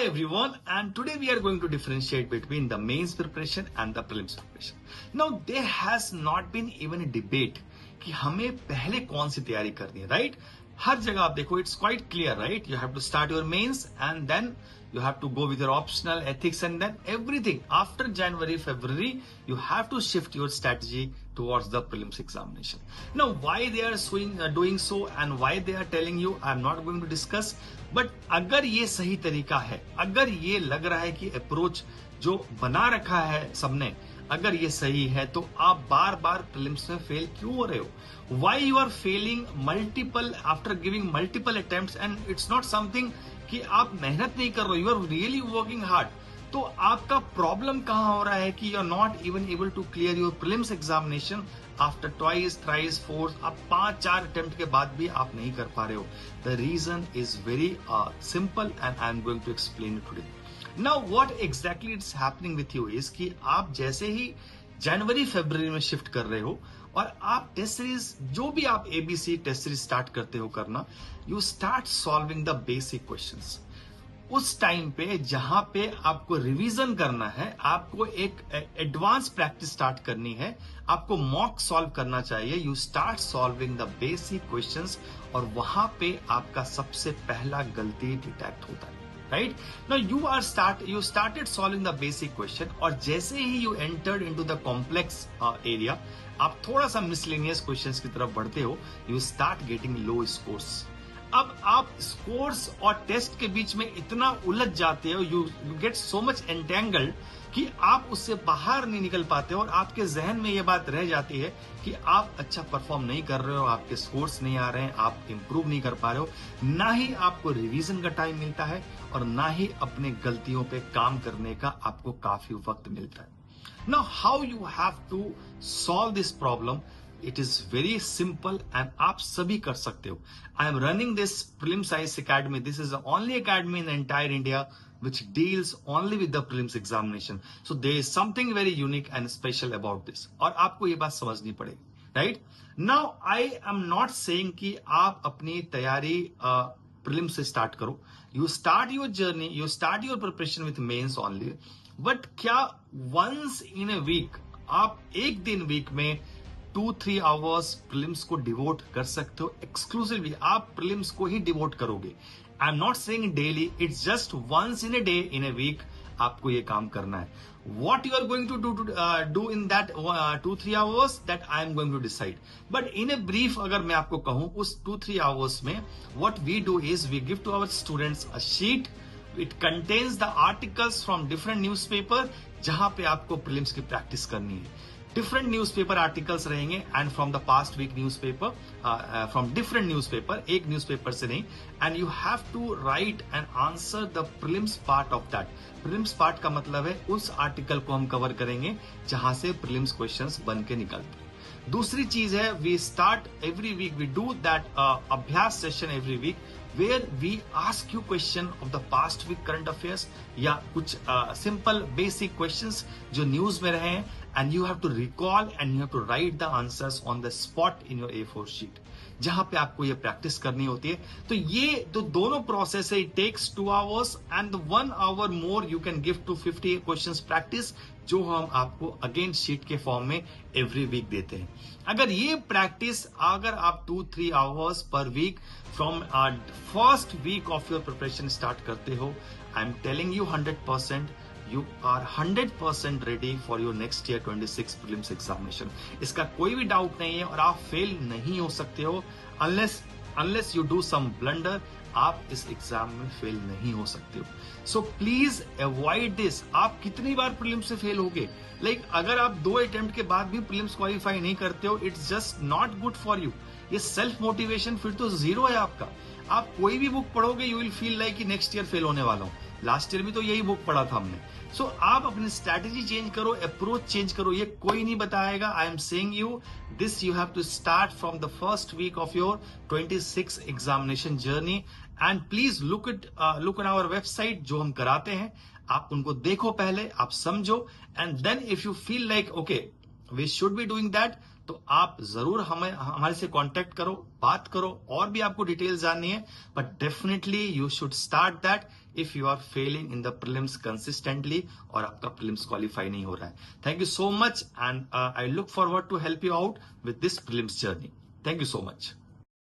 everyone, and today we are going to differentiate between the mains preparation and the prelims preparation. Now there has not been even a debate कि हमें पहले कौन सी तैयारी करनी है, right? हर जगह आप देखो, it's quite clear, right? You have to start your mains and then you have to go with your optional ethics and then everything. After January, February, you have to shift your strategy towards the prelims examination. Now, why they are doing so and why they are telling you, I'm not going to discuss. But अगर ये सही तरीका है, अगर ये लग रहा है कि अप्रोच जो बना रखा है सबने, अगर ये सही है तो आप बार बार प्रीलिम्स में फेल क्यों हो रहे हो? Why you are failing multiple after giving multiple attempts and it's not something कि आप मेहनत नहीं कर रहे हो, you are really working hard. तो आपका प्रॉब्लम कहां हो रहा है कि you are not even able to clear your prelims examination after twice thrice fourth, अब 5-4 अटेम्प्ट के बाद भी आप नहीं कर पा रहे हो. The reason is very simple and I am going to explain it today. Now what exactly it's happening with you is कि आप जैसे ही जनवरी फरवरी में शिफ्ट कर रहे हो और आप टेस्ट सीरीज जो भी आप एबीसी टेस्ट सीरीज स्टार्ट करते हो करना, you start solving the basic questions. उस टाइम पे जहां पे आपको रिवीजन करना है, आपको एक एडवांस प्रैक्टिस स्टार्ट करनी है, आपको मॉक सॉल्व करना चाहिए. You start solving the basic questions और वहां पे आपका सबसे पहला गलती डिटेक्ट होता है. Right now you started solving the basic question और जैसे ही you entered into the complex area, आप थोड़ा सा miscellaneous questions की तरफ बढ़ते हो, you start getting low scores. अब आप स्कोर्स और टेस्ट के बीच में इतना उलझ जाते हो, you get so much entangled कि आप उससे बाहर नहीं निकल पाते हो और आपके जहन में ये बात रह जाती है कि आप अच्छा परफॉर्म नहीं कर रहे हो, आपके स्कोर्स नहीं आ रहे हैं, आप इंप्रूव नहीं कर पा रहे हो, ना ही आपको रिवीजन का टाइम मिलता है और ना ही अपने गलतियों पे काम करने का आपको काफी वक्त मिलता है. Now how you have to solve this problem? It is very simple and आप सभी कर सकते हो. I am running this prelims IAS academy. This is the only academy in entire India which deals only with the prelims examination. So there is something very unique and special about this. और आपको ये बात समझनी पड़ेगी. Right? Now I am not saying कि आप अपनी तैयारी प्रीलिम्स से स्टार्ट करो. You start your journey, you start your preparation with mains only. But क्या once in a week आप एक दिन वीक में 2-3 आवर्स प्रीलिम्स को डिवोट कर सकते हो? एक्सक्लूसिवली आप प्रीलिम्स को ही डिवोट करोगे. I am not saying daily, it's just once in a day in a week आपको ये काम करना है. What you are going to do in that 2-3 hours, that I am going to decide. But in a brief अगर मैं आपको कहूं, उस 2-3 आवर्स में what we do is we give to our students a sheet. It contains the articles from different newspaper जहां पे आपको prelims की प्रैक्टिस करनी है. डिफरेंट न्यूज़पेपर आर्टिकल्स रहेंगे and from the past week newspaper, from different newspaper, एक newspaper से नहीं. And you have to write and answer the prelims part of that. Prelims part का मतलब है उस आर्टिकल को हम कवर करेंगे जहां से प्रीलिम्स क्वेश्चंस बन के निकलते हैं. दूसरी चीज है, we start every week, we do that अभ्यास session every week where we ask you question of the past week current affairs या कुछ simple basic questions जो न्यूज में रहे हैं, and you have to recall and you have to write the answers on the spot in your A4 sheet जहां पे आपको ये प्रैक्टिस करनी होती है. तो ये तो दोनों प्रोसेस है. It takes 2 hours and 1 hour more you can give to 50 questions practice जो हम आपको अगेन शीट के फॉर्म में एवरी वीक देते हैं. अगर ये प्रैक्टिस अगर आप 2-3 hours per week from first week of your preparation start करते हो, I am telling you 100% you are 100% ready for your next year 26 prelims examination. इसका कोई भी डाउट नहीं है और आप फेल नहीं हो सकते हो unless you do some blunder. आप इस एग्जाम में फेल नहीं हो सकते हो. So please avoid this. आप कितनी बार प्रीलिम्स से फेल होगे? अगर आप 2 अटेम्प्ट के बाद भी प्रीलिम्स क्वालिफाई नहीं करते हो, it's just not good for you. ये सेल्फ मोटिवेशन फिर तो जीरो है आपका. आप कोई भी बुक पढ़ोगे, यू विल फील लाइक कि नेक्स्ट ईयर फेल होने वाला हूं. लास्ट ईयर भी तो यही बुक पढ़ा था हमने. सो आप अपनी स्ट्रैटेजी चेंज करो, अप्रोच चेंज करो. ये कोई नहीं बताएगा. I am saying you this, you have to start from the first week of your 26 examination journey. And please look on our website जो हम कराते हैं. आप उनको देखो पहले, आप समझो, and then if you feel like okay we should be doing that, तो आप जरूर हमारे से कांटेक्ट करो, बात करो, और भी आपको डिटेल्स जाननी है. But definitely you should start that. If you are failing in the prelims consistently और आपका प्रीलिम्स क्वालिफाई नहीं हो रहा है. Thank you so much and I look forward to help you out with this prelims journey. Thank you so much.